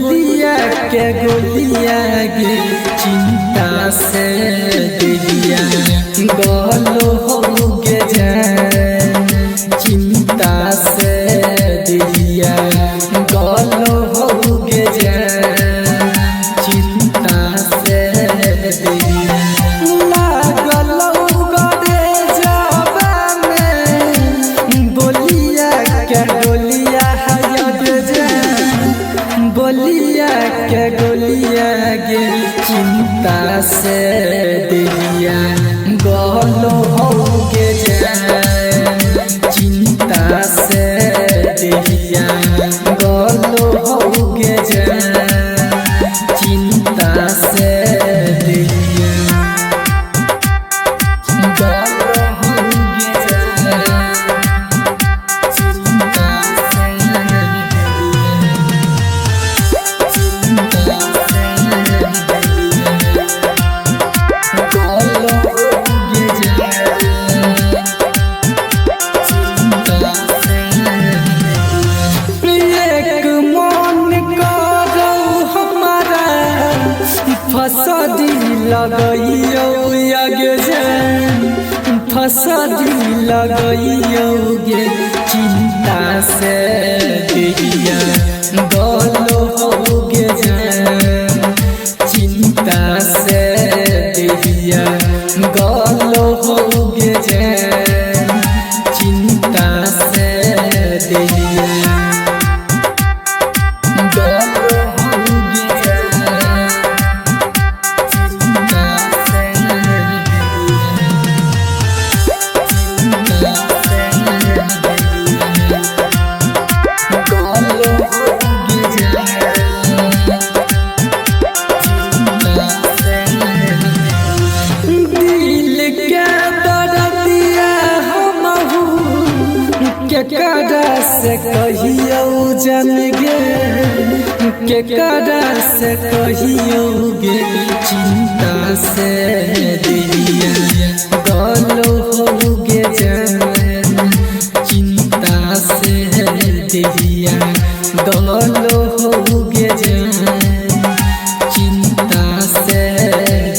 बोलिया के गोलिया गे चिंता से दिलिया गलो हो गे जान चिंता से दिलिया गलो हो गे जान चिंता से दिलिया लागलो गरे जाबा में बोलिया के गोलिया बोलिया के गोलिया गे चिंता से दिलिया गलो हो गे जान चिंता से दिलिया गलो हो गे जान चिंता से दिलिया गलो हो गे जान चिंता से फसदी लगइयो आगे जान फसदी लगइयो गे चिंता से दिलिया गलो हो गे जान चिंता से दिलिया गलो हो गे जान चिंता से दिलिया गलो हो गे जान केकरा से कहियो जन गे केकरा से कहियो गे चिंता से दिलिया गलो हो गे जान चिंता से दिलिया गलो हो गे जान चिंता से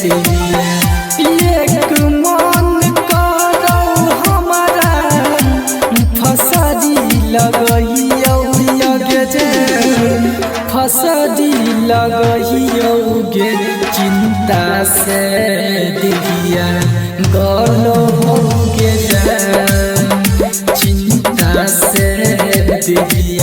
दिलिया एक मन करो हमारा फसदी लगइयो गे जान फसदी लगइयो गे चिंता से दिलिया गलो हो गे जान चिंता से दिलिया